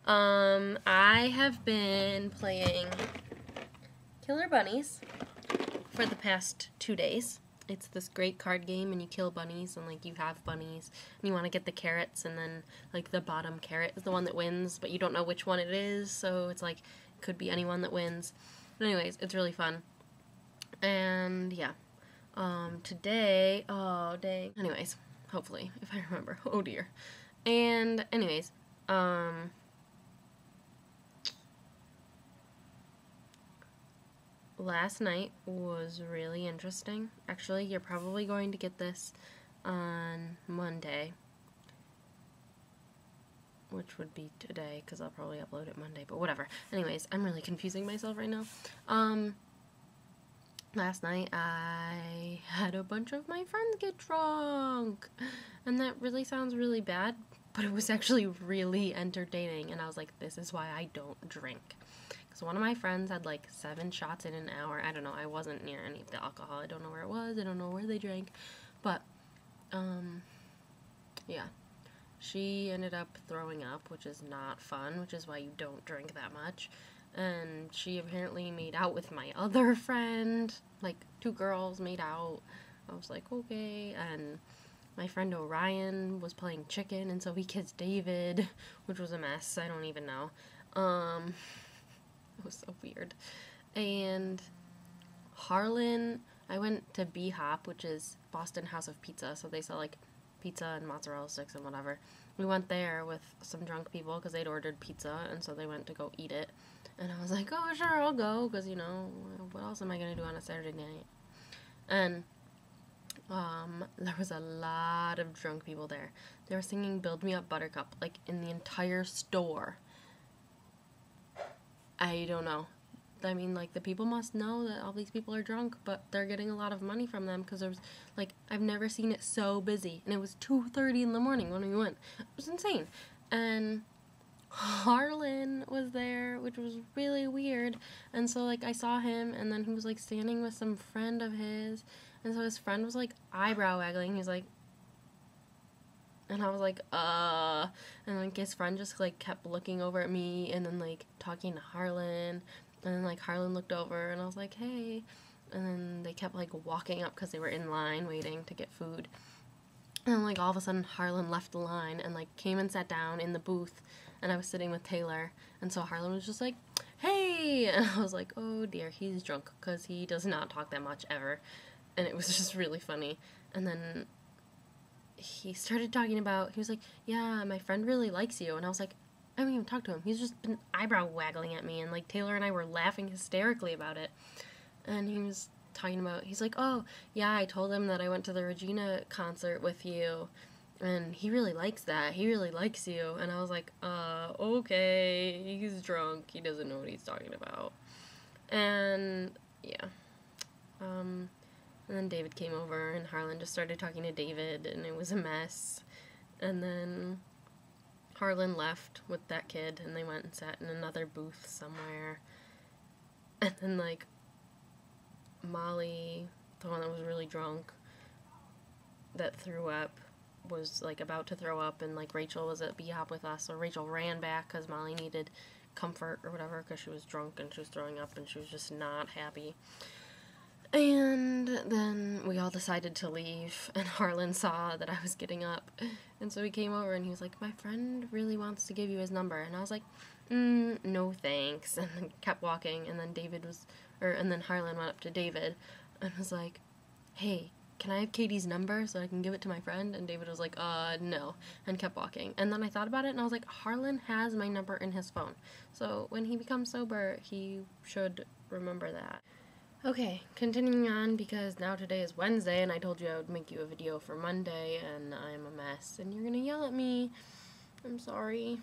I have been playing Killer Bunnies for the past 2 days. It's this great card game, and you kill bunnies, and, like, you have bunnies, and you want to get the carrots, and then, like, the bottom carrot is the one that wins, but you don't know which one it is, so it's, like, it could be anyone that wins. But anyways, it's really fun. And, yeah. Today, oh, dang. Anyways, hopefully, if I remember. Oh, dear. And, anyways, last night was really interesting. Actually, you're probably going to get this on Monday, which would be today, because I'll probably upload it Monday, but whatever. Anyways, I'm really confusing myself right now. Last night I had a bunch of my friends get drunk, and that really sounds really bad, but it was actually really entertaining, and I was like, this is why I don't drink. So one of my friends had like 7 shots in an hour. I don't know, I wasn't near any of the alcohol. I don't know where it was, I don't know where they drank, but, yeah. She ended up throwing up, which is not fun, which is why you don't drink that much. And she apparently made out with my other friend. Like, 2 girls made out. I was like, okay. And my friend Orion was playing chicken, and so he kissed David, which was a mess. I don't even know. It was so weird. And Harlan, I went to B-Hop, which is Boston House of Pizza, so they sell, like, pizza and mozzarella sticks and whatever. We went there with some drunk people because they'd ordered pizza, and so they went to go eat it. And I was like, oh, sure, I'll go, because, you know, what else am I going to do on a Saturday night? And there was a lot of drunk people there. They were singing Build Me Up Buttercup, like, in the entire store. I don't know. I mean, like, the people must know that all these people are drunk, but they're getting a lot of money from them, because there was, like, I've never seen it so busy, and it was 2:30 in the morning when we went. It was insane. And Harlan was there, which was really weird, and so, like, I saw him, and then he was, like, standing with some friend of his, and so his friend was, like, eyebrow waggling. He was like, and I was like, and, like, his friend just, like, kept looking over at me, and then, like, talking to Harlan, and then, like, Harlan looked over, and I was like, hey, and then they kept, like, walking up, because they were in line waiting to get food, and then, like, all of a sudden, Harlan left the line, and, like, came and sat down in the booth, and I was sitting with Taylor, and so Harlan was just like, hey, and I was like, oh dear, he's drunk, because he does not talk that much, ever, and it was just really funny. And then he started talking about, he was like, yeah, my friend really likes you, and I was like, I haven't even talked to him, he's just been eyebrow waggling at me, and, like, Taylor and I were laughing hysterically about it, and he was talking about, he's like, oh, yeah, I told him that I went to the Regina concert with you, and he really likes that, he really likes you, and I was like, okay, he's drunk, he doesn't know what he's talking about, and, yeah, and then David came over, and Harlan just started talking to David, and it was a mess, and then Harlan left with that kid, and they went and sat in another booth somewhere, and then, like, Molly, the one that was really drunk, that threw up, was, like, about to throw up, and, like, Rachel was at B-Hop with us, so Rachel ran back, because Molly needed comfort, or whatever, because she was drunk, and she was throwing up, and she was just not happy. And then we all decided to leave, and Harlan saw that I was getting up, and so he came over, and he was like, my friend really wants to give you his number, and I was like, no thanks, and then kept walking, and then and then Harlan went up to David, and was like, hey, can I have Katie's number so I can give it to my friend? And David was like, no, and kept walking. And then I thought about it, and I was like, Harlan has my number in his phone, so when he becomes sober, he should remember that. Okay, continuing on, because now today is Wednesday, and I told you I would make you a video for Monday, and I'm a mess, and you're gonna yell at me. I'm sorry.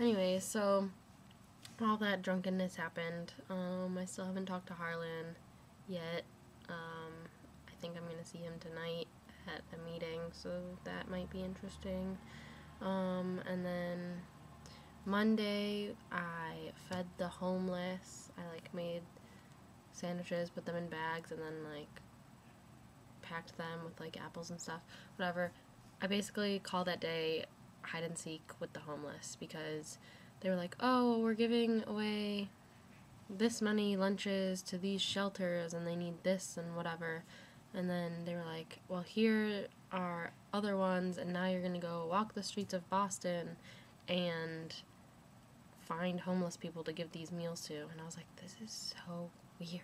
Anyway, so all that drunkenness happened. I still haven't talked to Harlan yet. I think I'm gonna see him tonight at a meeting, so that might be interesting. And then Monday, I fed the homeless. I, like, made sandwiches, put them in bags, and then, like, packed them with, like, apples and stuff, whatever. I basically called that day hide and seek with the homeless, because they were like, oh, we're giving away this many lunches to these shelters and they need this and whatever. And then they were like, well, here are other ones, and now you're going to go walk the streets of Boston and find homeless people to give these meals to. And I was like, this is so weird.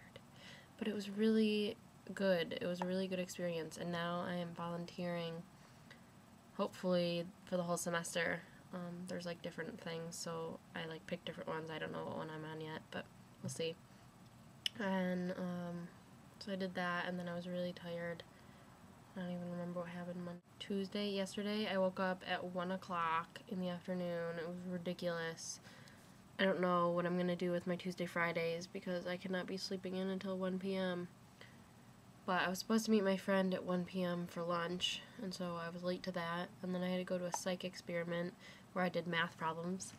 But it was really good. It was a really good experience. And now I am volunteering, hopefully, for the whole semester. There's like different things, so I like picked different ones. I don't know what one I'm on yet, but we'll see. And so I did that, and then I was really tired. I don't even remember what happened yesterday, I woke up at 1 o'clock in the afternoon. It was ridiculous. I don't know what I'm going to do with my Tuesday, Fridays, because I cannot be sleeping in until 1 p.m. But I was supposed to meet my friend at 1 p.m. for lunch, and so I was late to that. And then I had to go to a psych experiment where I did math problems,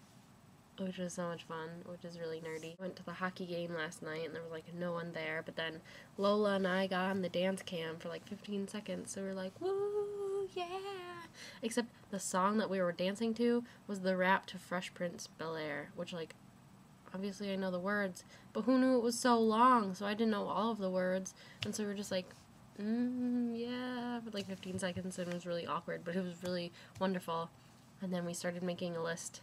which was so much fun, which is really nerdy. I went to the hockey game last night, and there was like no one there, but then Lola and I got on the dance cam for like 15 seconds, so we were like, woo, yeah! Except the song that we were dancing to was the rap to Fresh Prince Bel-Air, which, like, obviously I know the words, but who knew it was so long, so I didn't know all of the words, and so we were just like, yeah, for like 15 seconds, and it was really awkward, but it was really wonderful. And then we started making a list.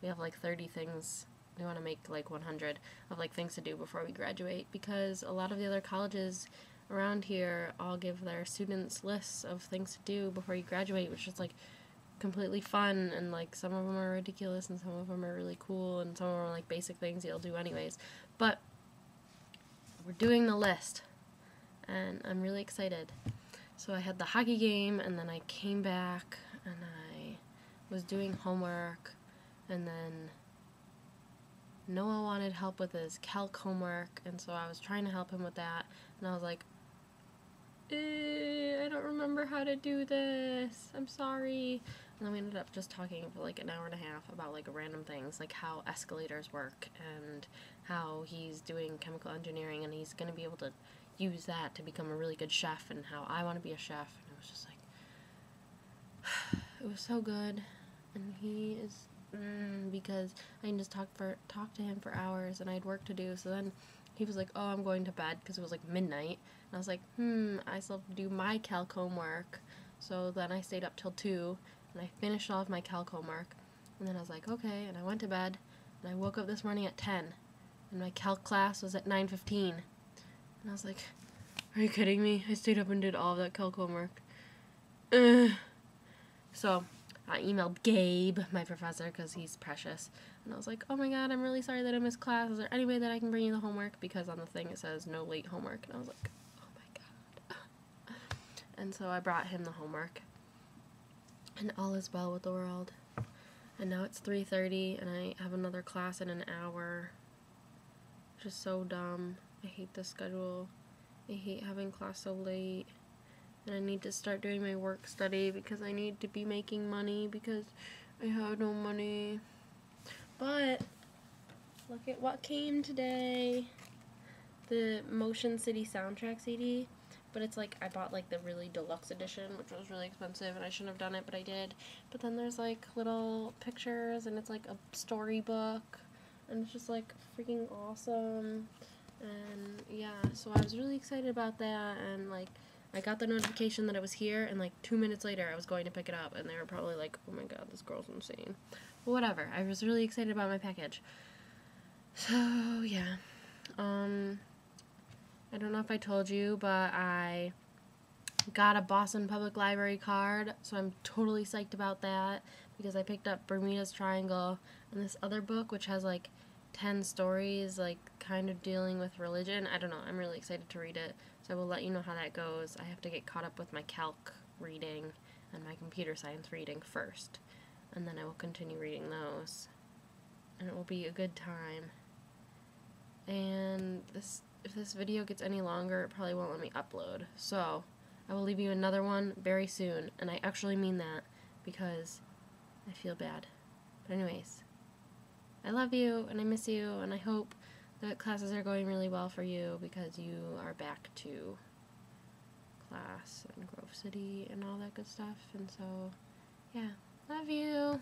We have like 30 things. We want to make like 100 of like things to do before we graduate, because a lot of the other colleges around here all give their students lists of things to do before you graduate, which is like completely fun, and like some of them are ridiculous and some of them are really cool, and some of them are like basic things you'll do anyways. But we're doing the list, and I'm really excited. So I had the hockey game, and then I came back and I was doing homework, and then Noah wanted help with his calc homework, and so I was trying to help him with that, and I was like, I don't remember how to do this, I'm sorry. And then we ended up just talking for like an hour and a half about like random things, like how escalators work, and how he's doing chemical engineering, and he's going to be able to use that to become a really good chef, and how I want to be a chef. And it was just like, it was so good. And he is, because I can just talk to him for hours, and I had work to do. So then he was like, oh, I'm going to bed, because it was like midnight. And I was like, I still have to do my calc homework. So then I stayed up till 2, and I finished all of my calc homework. And then I was like, okay, and I went to bed, and I woke up this morning at 10, and my calc class was at 9:15. And I was like, are you kidding me? I stayed up and did all of that calc homework. So I emailed Gabe, my professor, because he's precious, and I was like, oh my god, I'm really sorry that I missed class. Is there any way that I can bring you the homework? Because on the thing it says no late homework, and I was like, oh my god. And so I brought him the homework, and all is well with the world. And now it's 3:30, and I have another class in an hour, which is so dumb. I hate this schedule. I hate having class so late. And I need to start doing my work study, because I need to be making money, because I have no money. But look at what came today. The Motion City soundtrack CD. But it's like, I bought like the really deluxe edition, which was really expensive, and I shouldn't have done it, but I did. But then there's like little pictures, and it's like a storybook, and it's just like freaking awesome. And yeah, so I was really excited about that, and like, I got the notification that it was here, and like 2 minutes later I was going to pick it up, and they were probably like, oh my god, this girl's insane. But whatever, I was really excited about my package. So yeah, I don't know if I told you, but I got a Boston Public Library card, so I'm totally psyched about that, because I picked up Bermuda's Triangle and this other book, which has like 10 stories, like kind of dealing with religion. I don't know, I'm really excited to read it, so I will let you know how that goes. I have to get caught up with my calc reading and my computer science reading first, and then I will continue reading those, and it will be a good time. And if this video gets any longer, it probably won't let me upload, so I will leave you another one very soon, and I actually mean that, because I feel bad. But anyways, I love you, and I miss you, and I hope that classes are going really well for you, because you are back to class and Grove City and all that good stuff. And so, yeah, Love you.